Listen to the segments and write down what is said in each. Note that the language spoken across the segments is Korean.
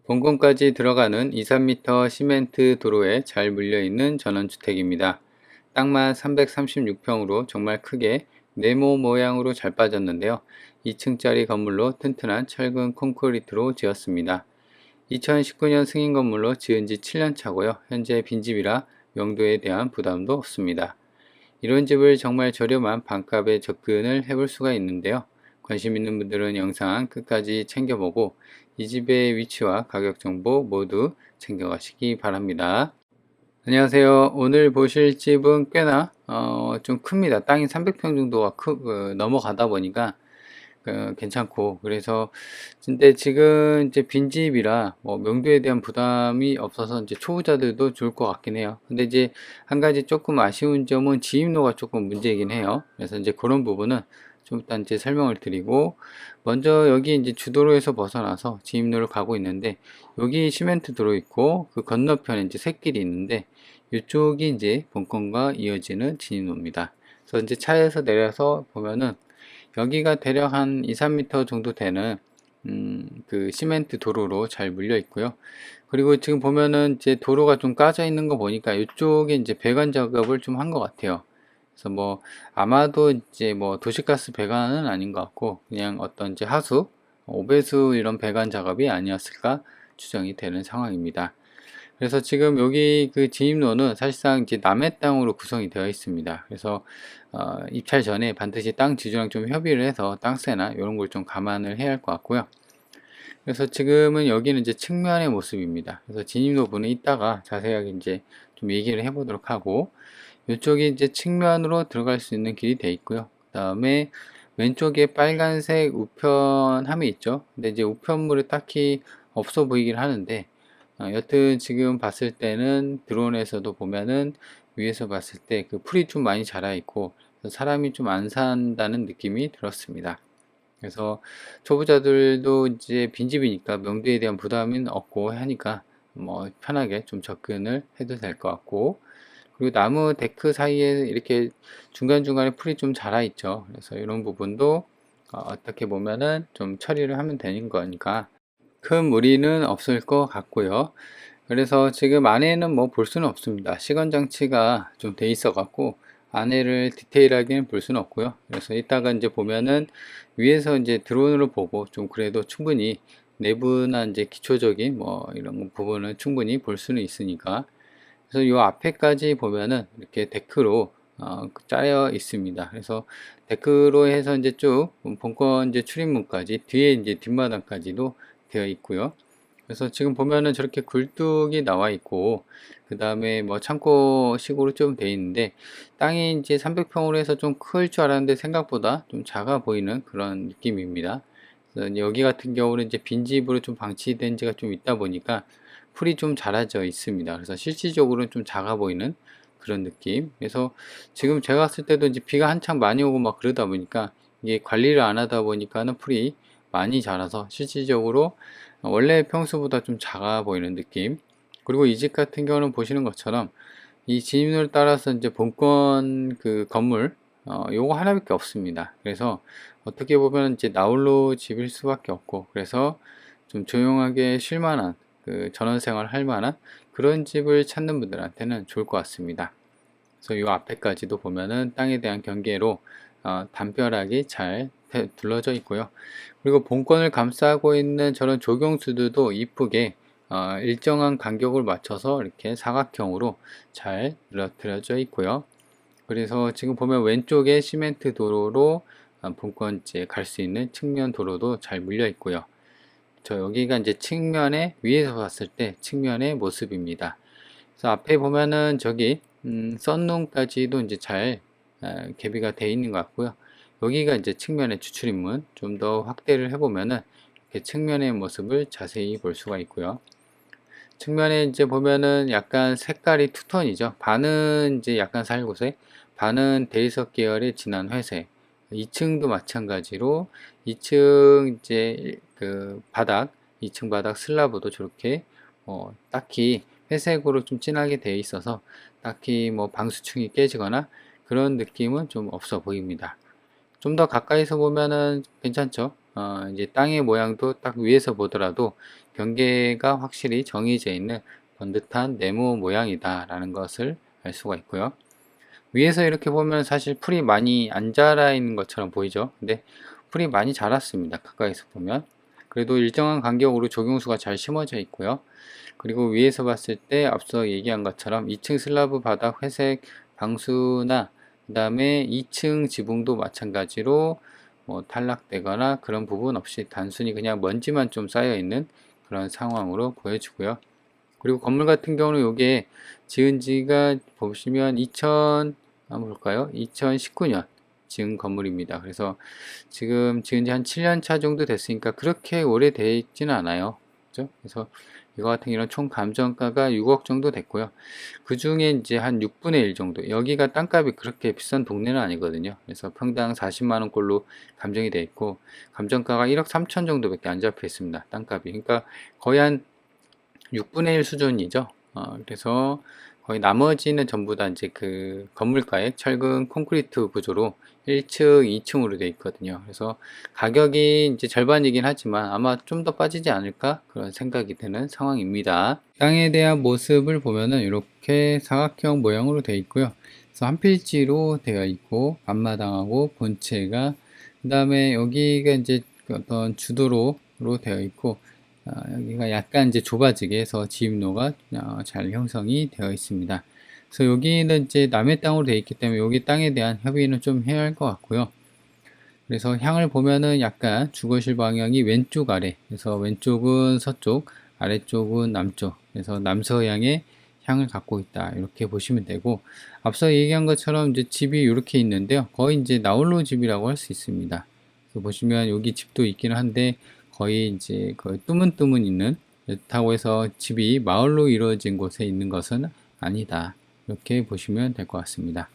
본건까지 들어가는 2, 3m 시멘트 도로에 잘 물려있는 전원주택입니다. 땅만 336평으로 정말 크게 네모 모양으로 잘 빠졌는데요. 2층짜리 건물로 튼튼한 철근 콘크리트로 지었습니다. 2019년 승인 건물로 지은 지 7년 차고요. 현재 빈집이라 명도에 대한 부담도 없습니다. 이런 집을 정말 저렴한 반값에 접근을 해볼 수가 있는데요. 관심 있는 분들은 영상 끝까지 챙겨보고 이 집의 위치와 가격 정보 모두 챙겨가시기 바랍니다. 안녕하세요. 오늘 보실 집은 꽤나 좀 큽니다. 땅이 300평 정도가 넘어가다 보니까 괜찮고, 그래서 근데 지금 이제 빈집이라 뭐 명도에 대한 부담이 없어서 이제 초보자들도 좋을 것 같긴 해요. 근데 이제 한 가지 조금 아쉬운 점은 지입로가 조금 문제이긴 해요. 그래서 이제 그런 부분은 좀 일단 이제 설명을 드리고, 먼저 여기 이제 주도로에서 벗어나서 지입로를 가고 있는데, 여기 시멘트 도로 있고 그 건너편에 이제 샛길이 있는데, 이쪽이 이제 본건과 이어지는 진입로입니다. 그래서 이제 차에서 내려서 보면은 여기가 대략 한 2, 3m 정도 되는 그 시멘트 도로로 잘 물려 있고요. 그리고 지금 보면은 이제 도로가 좀 까져 있는 거 보니까 이쪽에 이제 배관 작업을 좀 한 것 같아요. 그래서 뭐 아마도 이제 뭐 도시가스 배관은 아닌 것 같고 그냥 어떤 이제 하수, 오배수 이런 배관 작업이 아니었을까 추정이 되는 상황입니다. 그래서 지금 여기 그 진입로는 사실상 이제 남의 땅으로 구성이 되어 있습니다. 그래서 입찰 전에 반드시 땅 지주랑 좀 협의를 해서 땅세나 이런 걸 좀 감안을 해야 할 것 같고요. 그래서 지금은 여기는 이제 측면의 모습입니다. 그래서 진입로 부분은 이따가 자세하게 이제 좀 얘기를 해보도록 하고, 이쪽이 이제 측면으로 들어갈 수 있는 길이 되어 있고요. 그 다음에 왼쪽에 빨간색 우편함이 있죠. 근데 이제 우편물이 딱히 없어 보이긴 하는데, 여튼 지금 봤을 때는 드론에서도 보면은 위에서 봤을 때 그 풀이 좀 많이 자라 있고 사람이 좀 안 산다는 느낌이 들었습니다. 그래서 초보자들도 이제 빈집이니까 명도에 대한 부담은 없고 하니까 뭐 편하게 좀 접근을 해도 될 것 같고, 그리고 나무 데크 사이에 이렇게 중간중간에 풀이 좀 자라 있죠. 그래서 이런 부분도 어떻게 보면은 좀 처리를 하면 되는 거니까 큰 무리는 없을 것 같고요. 그래서 지금 안에는 뭐 볼 수는 없습니다. 시건 장치가 좀 돼 있어 갖고 안에를 디테일하게는 볼 수는 없고요. 그래서 이따가 이제 보면은 위에서 이제 드론으로 보고 좀 그래도 충분히 내부나 이제 기초적인 뭐 이런 부분은 충분히 볼 수는 있으니까. 그래서 요 앞에까지 보면은 이렇게 데크로 짜여 있습니다. 그래서 데크로 해서 이제 쭉 본건 이제 출입문까지 뒤에 이제 뒷마당까지도 되어 있고요. 그래서 지금 보면은 저렇게 굴뚝이 나와 있고 그 다음에 뭐 창고식으로 좀 되어 있는데, 땅이 이제 300평으로 해서 좀 클 줄 알았는데 생각보다 좀 작아 보이는 그런 느낌입니다. 그래서 여기 같은 경우는 이제 빈집으로 좀 방치된 지가 좀 있다 보니까 풀이 좀 자라져 있습니다. 그래서 실질적으로는 좀 작아 보이는 그런 느낌. 그래서 지금 제가 봤을 때도 이제 비가 한창 많이 오고 막 그러다 보니까 이게 관리를 안 하다 보니까는 풀이 많이 자라서 실질적으로 원래 평수보다 좀 작아 보이는 느낌. 그리고 이 집 같은 경우는 보시는 것처럼 이 진입로를 따라서 이제 본권 그 건물 요거 하나밖에 없습니다. 그래서 어떻게 보면 이제 나홀로 집일 수밖에 없고, 그래서 좀 조용하게 쉴 만한 그 전원생활 할 만한 그런 집을 찾는 분들한테는 좋을 것 같습니다. 그래서 요 앞에까지도 보면은 땅에 대한 경계로 담벼락이 잘 둘러져 있고요. 그리고 본권을 감싸고 있는 저런 조경수들도 이쁘게 일정한 간격을 맞춰서 이렇게 사각형으로 잘 늘어뜨려져 있고요. 그래서 지금 보면 왼쪽에 시멘트 도로로 본권째 갈 수 있는 측면 도로도 잘 물려 있고요. 저 여기가 이제 측면에 위에서 봤을 때 측면의 모습입니다. 그래서 앞에 보면은 저기 썬룸까지도 이제 잘 개비가 되어 있는 것 같고요. 여기가 이제 측면의 주출입문 좀 더 확대를 해보면은 이렇게 측면의 모습을 자세히 볼 수가 있고요. 측면에 이제 보면은 약간 색깔이 투톤이죠. 반은 이제 약간 살구색, 반은 대리석 계열의 진한 회색. 2층도 마찬가지로 2층 이제 그 바닥, 2층 바닥 슬라브도 저렇게 딱히 회색으로 좀 진하게 되어 있어서 딱히 뭐 방수층이 깨지거나 그런 느낌은 좀 없어 보입니다. 좀 더 가까이서 보면은 괜찮죠. 이제 땅의 모양도 딱 위에서 보더라도 경계가 확실히 정해져 있는 번듯한 네모 모양이다 라는 것을 알 수가 있고요. 위에서 이렇게 보면 사실 풀이 많이 안 자라 있는 것처럼 보이죠. 근데 풀이 많이 자랐습니다. 가까이서 보면. 그래도 일정한 간격으로 조경수가 잘 심어져 있고요. 그리고 위에서 봤을 때 앞서 얘기한 것처럼 2층 슬라브 바닥 회색 방수나 그 다음에 2층 지붕도 마찬가지로 뭐 탈락되거나 그런 부분 없이 단순히 그냥 먼지만 좀 쌓여 있는 그런 상황으로 보여지고요. 그리고 건물 같은 경우는 이게 지은 지가 보시면 한번 볼까요? 2019년 지은 건물입니다. 그래서 지금 지은 지 한 7년 차 정도 됐으니까 그렇게 오래돼 있지는 않아요. 그죠? 그래서 이거 같은 경우는 총 감정가가 6억 정도 됐고요. 그 중에 이제 한 6분의 1 정도. 여기가 땅값이 그렇게 비싼 동네는 아니거든요. 그래서 평당 40만원 꼴로 감정이 돼 있고, 감정가가 1억 3천 정도밖에 안 잡혀 있습니다. 땅값이. 그러니까 거의 한 6분의 1 수준이죠. 그래서 거의 나머지는 전부 다 이제 그 건물가에 철근 콘크리트 구조로 1층, 2층으로 되어 있거든요. 그래서 가격이 이제 절반이긴 하지만 아마 좀 더 빠지지 않을까 그런 생각이 드는 상황입니다. 땅에 대한 모습을 보면은 이렇게 사각형 모양으로 되어 있고요. 그래서 한 필지로 되어 있고 앞마당하고 본체가 그 다음에 여기가 이제 어떤 주도로로 되어 있고 여기가 약간 이제 좁아지게 해서 지입로가 잘 형성이 되어 있습니다. 그래서 여기는 이제 남의 땅으로 되어 있기 때문에 여기 땅에 대한 협의는 좀 해야 할 것 같고요. 그래서 향을 보면은 약간 주거실 방향이 왼쪽 아래, 그래서 왼쪽은 서쪽, 아래쪽은 남쪽, 그래서 남서향의 향을 갖고 있다. 이렇게 보시면 되고, 앞서 얘기한 것처럼 이제 집이 이렇게 있는데요. 거의 이제 나홀로 집이라고 할 수 있습니다. 그래서 보시면 여기 집도 있기는 한데, 거의 이제 거의 뜨문뜨문 있는, 그렇다고 해서 집이 마을로 이루어진 곳에 있는 것은 아니다. 이렇게 보시면 될 것 같습니다.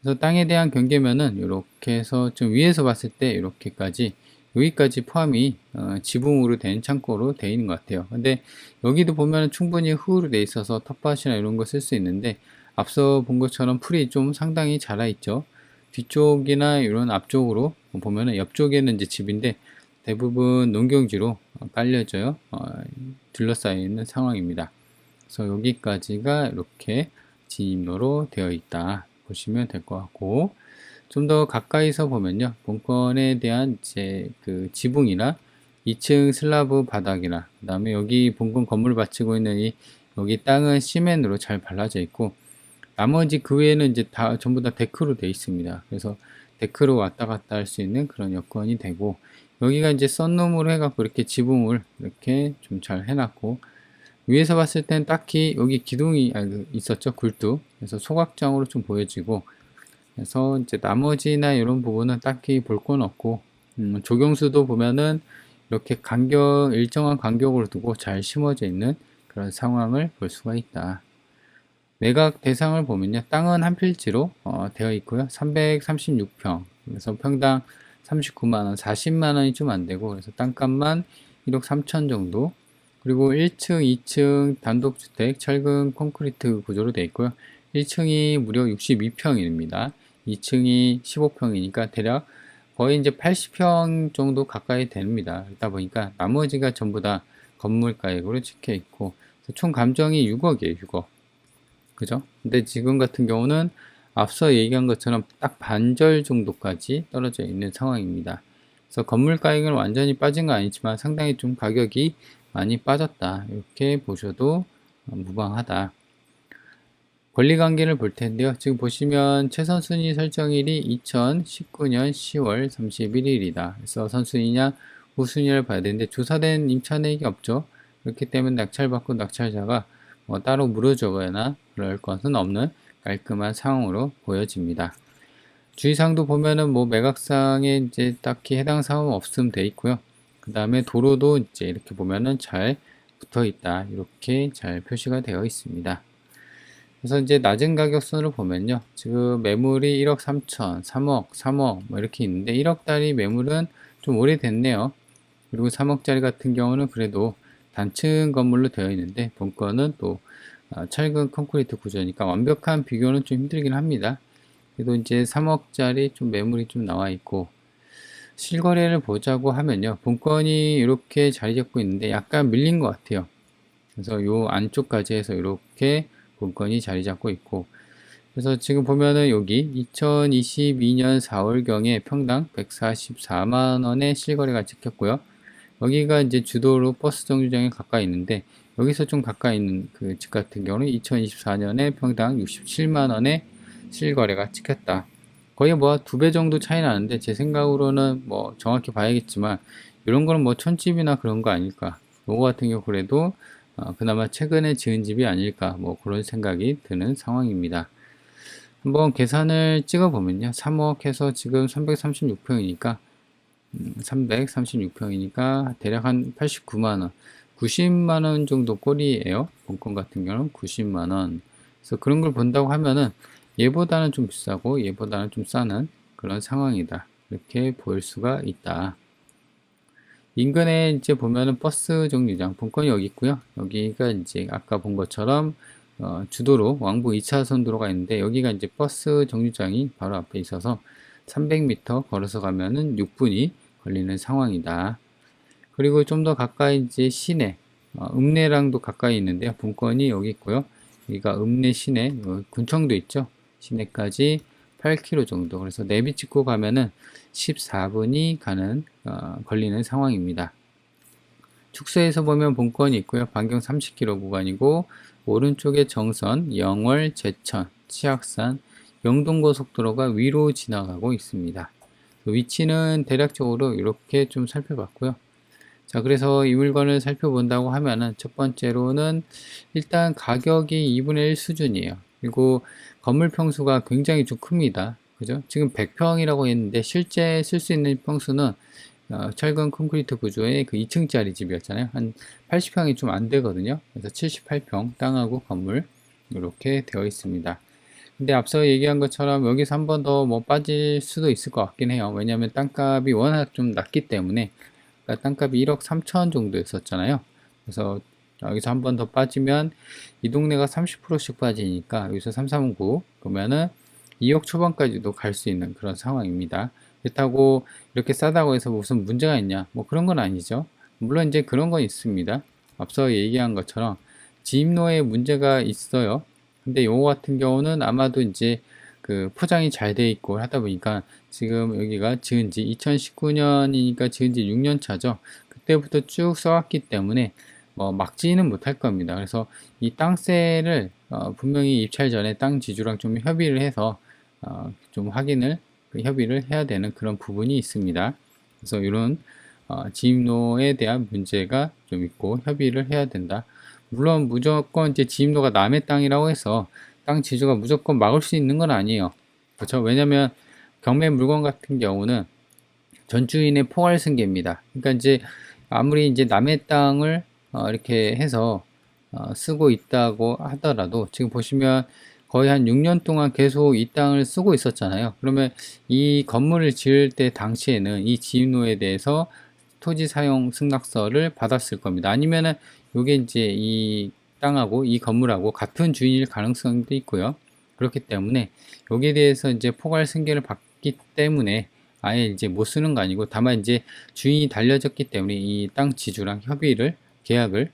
그래서 땅에 대한 경계면은 이렇게 해서 좀 위에서 봤을 때 이렇게까지 여기까지 포함이 지붕으로 된 창고로 되어 있는 것 같아요. 근데 여기도 보면 충분히 흙으로 되어 있어서 텃밭이나 이런 거 쓸 수 있는데 앞서 본 것처럼 풀이 좀 상당히 자라 있죠. 뒤쪽이나 이런 앞쪽으로 보면은 옆쪽에는 이제 집인데 대부분 농경지로 깔려져요. 둘러싸여 있는 상황입니다. 그래서 여기까지가 이렇게 진입로로 되어 있다 보시면 될 것 같고, 좀 더 가까이서 보면요, 본건에 대한 이제 그 지붕이나 2층 슬라브 바닥이나 그 다음에 여기 본건 건물 받치고 있는 이 여기 땅은 시멘으로 잘 발라져 있고, 나머지 그 외에는 이제 다 전부 다 데크로 되어 있습니다. 그래서 데크로 왔다 갔다 할 수 있는 그런 여건이 되고, 여기가 이제 썬룸으로 해갖고 이렇게 지붕을 이렇게 좀 잘 해놨고, 위에서 봤을 땐 딱히 여기 기둥이 있었죠, 굴뚝. 그래서 소각장으로 좀 보여지고, 그래서 이제 나머지나 이런 부분은 딱히 볼 건 없고, 조경수도 보면은 이렇게 일정한 간격으로 두고 잘 심어져 있는 그런 상황을 볼 수가 있다. 매각 대상을 보면요, 땅은 한 필지로 되어 있고요, 336평. 그래서 평당 39만원, 40만원이 좀 안 되고, 그래서 땅값만 1억 3천 정도. 그리고 1층, 2층 단독주택 철근 콘크리트 구조로 되어 있고요. 1층이 무려 62평입니다. 2층이 15평이니까 대략 거의 이제 80평 정도 가까이 됩니다. 그러다 보니까 나머지가 전부 다 건물 가액으로 찍혀 있고, 총 감정이 6억이에요, 6억. 그죠? 근데 지금 같은 경우는 앞서 얘기한 것처럼 딱 반절 정도까지 떨어져 있는 상황입니다. 그래서 건물 가격은 완전히 빠진 건 아니지만 상당히 좀 가격이 많이 빠졌다. 이렇게 보셔도 무방하다. 권리관계를 볼 텐데요. 지금 보시면 최선순위 설정일이 2019년 10월 31일이다. 그래서 선순위냐 후순위를 봐야 되는데 조사된 임차내역이 없죠. 그렇기 때문에 낙찰받고 낙찰자가 뭐 따로 물어줘거나 그럴 것은 없는 깔끔한 상황으로 보여집니다. 주의사항도 보면은 뭐 매각상에 이제 딱히 해당 사항은 없음 돼 있고요. 그 다음에 도로도 이제 이렇게 보면은 잘 붙어 있다. 이렇게 잘 표시가 되어 있습니다. 그래서 이제 낮은 가격선을 보면요. 지금 매물이 1억 3천, 3억, 3억 뭐 이렇게 있는데 1억짜리 매물은 좀 오래됐네요. 그리고 3억짜리 같은 경우는 그래도 단층 건물로 되어 있는데 본건은 또 철근 콘크리트 구조니까 완벽한 비교는 좀 힘들긴 합니다. 그래도 이제 3억짜리 좀 매물이 좀 나와 있고, 실거래를 보자고 하면요. 본건이 이렇게 자리 잡고 있는데 약간 밀린 것 같아요. 그래서 요 안쪽까지 해서 이렇게 본건이 자리 잡고 있고, 그래서 지금 보면은 여기 2022년 4월경에 평당 144만원의 실거래가 찍혔고요. 여기가 이제 주도로 버스 정류장에 가까이 있는데, 여기서 좀 가까이 있는 그 집 같은 경우는 2024년에 평당 67만원의 실거래가 찍혔다. 거의 뭐 2배 정도 차이 나는데, 제 생각으로는 뭐 정확히 봐야겠지만 이런 거는 뭐 촌집이나 그런 거 아닐까. 요거 같은 경우 그래도 그나마 최근에 지은 집이 아닐까, 뭐 그런 생각이 드는 상황입니다. 한번 계산을 찍어 보면요, 3억 해서 지금 336평이니까 336평이니까 대략 한 89만원, 90만원 정도 꼴이에요. 본건 같은 경우는 90만원. 그래서 그런 걸 본다고 하면은 얘보다는 좀 비싸고 얘보다는 좀 싸는 그런 상황이다, 이렇게 볼 수가 있다. 인근에 이제 보면은 버스 정류장, 본건이 여기 있고요. 여기가 이제 아까 본 것처럼 주도로 왕복 2차선 도로가 있는데, 여기가 이제 버스 정류장이 바로 앞에 있어서 300m 걸어서 가면은 6분이 걸리는 상황이다. 그리고 좀 더 가까이 이제 시내, 읍내랑도 가까이 있는데요. 본건이 여기 있고요. 여기가 읍내 시내, 군청도 있죠. 시내까지 8km 정도. 그래서 내비 찍고 가면은 14분이 걸리는 상황입니다. 축소해서 보면 본건이 있고요. 반경 30km 구간이고, 오른쪽에 정선, 영월, 제천, 치악산, 영동고속도로가 위로 지나가고 있습니다. 위치는 대략적으로 이렇게 좀 살펴봤고요. 자, 그래서 이 물건을 살펴본다고 하면은 첫 번째로는 일단 가격이 2분의 1 수준이에요. 그리고 건물 평수가 굉장히 좀 큽니다. 그죠? 지금 100평이라고 했는데 실제 쓸 수 있는 평수는 철근 콘크리트 구조의 그 2층짜리 집이었잖아요. 한 80평이 좀 안 되거든요. 그래서 78평 땅하고 건물 이렇게 되어 있습니다. 근데 앞서 얘기한 것처럼 여기서 한 번 더 뭐 빠질 수도 있을 것 같긴 해요. 왜냐하면 땅값이 워낙 좀 낮기 때문에. 그러니까 땅값이 1억 3천 정도였었잖아요. 그래서 여기서 한 번 더 빠지면 이 동네가 30%씩 빠지니까 여기서 339 그러면은 2억 초반까지도 갈 수 있는 그런 상황입니다. 그렇다고 이렇게 싸다고 해서 무슨 문제가 있냐, 뭐 그런 건 아니죠. 물론 이제 그런 건 있습니다. 앞서 얘기한 것처럼 지입로에 문제가 있어요. 근데 요거 같은 경우는 아마도 이제 그 포장이 잘 돼 있고 하다 보니까 지금 여기가 지은 지 2019년이니까 지은 지 6년 차죠. 그때부터 쭉 써왔기 때문에 뭐 막지는 못할 겁니다. 그래서 이 땅세를 분명히 입찰 전에 땅 지주랑 좀 협의를 해서 좀 확인을, 협의를 해야 되는 그런 부분이 있습니다. 그래서 이런 지입로에 대한 문제가 좀 있고 협의를 해야 된다. 물론 무조건 이제 지입로가 남의 땅이라고 해서 땅 지주가 무조건 막을 수 있는 건 아니에요. 그렇죠? 왜냐면 경매 물건 같은 경우는 전주인의 포괄 승계입니다. 그러니까 이제 아무리 이제 남의 땅을 이렇게 해서 쓰고 있다고 하더라도 지금 보시면 거의 한 6년 동안 계속 이 땅을 쓰고 있었잖아요. 그러면 이 건물을 지을 때 당시에는 이 지인로에 대해서 토지 사용 승낙서를 받았을 겁니다. 아니면은 요게 이제 이 땅하고 이 건물하고 같은 주인일 가능성도 있고요. 그렇기 때문에 여기에 대해서 이제 포괄 승계를 받기 때문에 아예 이제 못 쓰는 거 아니고, 다만 이제 주인이 달려졌기 때문에 이 땅 지주랑 협의를, 계약을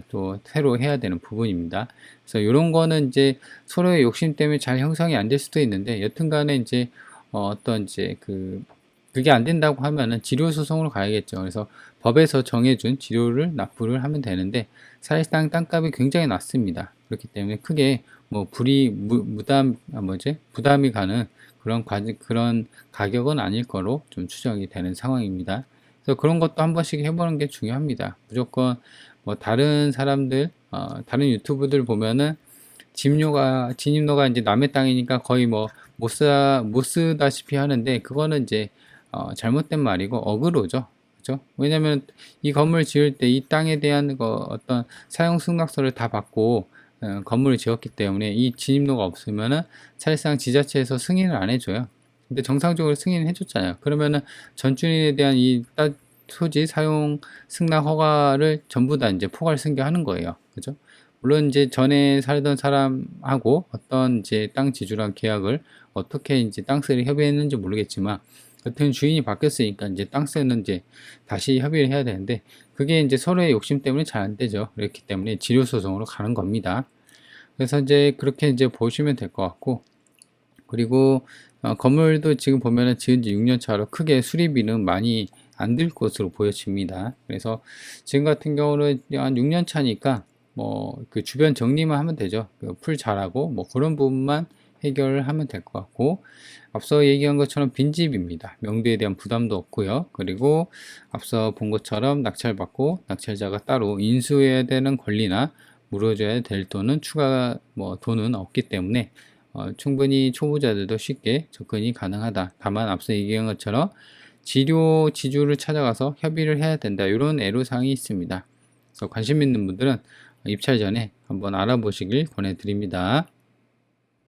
또 새로 해야 되는 부분입니다. 그래서 이런 거는 이제 서로의 욕심 때문에 잘 형성이 안 될 수도 있는데, 여튼간에 이제 어떤 이제 그게 안 된다고 하면은 지료 소송으로 가야겠죠. 그래서 법에서 정해준 지료를 납부를 하면 되는데, 사실상 땅값이 굉장히 낮습니다. 그렇기 때문에 크게 뭐 부담이 가는 그런 가격은 아닐 거로 좀 추정이 되는 상황입니다. 그래서 그런 것도 한 번씩 해보는 게 중요합니다. 무조건 뭐 다른 사람들, 다른 유튜브들 보면은 진입로가 이제 남의 땅이니까 거의 뭐 못 쓰다시피 하는데, 그거는 이제 잘못된 말이고 어그로죠. 그죠? 왜냐면 이 건물 지을 때 이 땅에 대한 어떤 사용 승낙서를 다 받고 건물을 지었기 때문에 이 진입로가 없으면은 사실상 지자체에서 승인을 안 해줘요. 근데 정상적으로 승인을 해줬잖아요. 그러면은 전주인에 대한 이 토지 사용 승낙 허가를 전부 다 이제 포괄 승계하는 거예요. 그죠? 물론 이제 전에 살던 사람하고 어떤 이제 땅 지주랑 계약을 어떻게 이제 땅세를 협의했는지 모르겠지만, 여튼 주인이 바뀌었으니까 이제 땅세는 이제 다시 협의를 해야 되는데, 그게 이제 서로의 욕심 때문에 잘 안 되죠. 그렇기 때문에 지료 소송으로 가는 겁니다. 그래서 이제 그렇게 이제 보시면 될 것 같고, 그리고 건물도 지금 보면은 지은 지 6년 차로 크게 수리비는 많이 안 들 것으로 보여집니다. 그래서 지금 같은 경우는 한 6년 차니까 뭐 그 주변 정리만 하면 되죠. 그풀 잘하고 뭐 그런 부분만 해결을 하면 될 것 같고, 앞서 얘기한 것처럼 빈집입니다. 명도에 대한 부담도 없고요. 그리고 앞서 본 것처럼 낙찰받고 낙찰자가 따로 인수해야 되는 권리나 물어줘야 될 돈은 추가 뭐 돈은 없기 때문에 충분히 초보자들도 쉽게 접근이 가능하다. 다만 앞서 얘기한 것처럼 지주를 찾아가서 협의를 해야 된다. 이런 애로사항이 있습니다. 그래서 관심 있는 분들은 입찰 전에 한번 알아보시길 권해드립니다.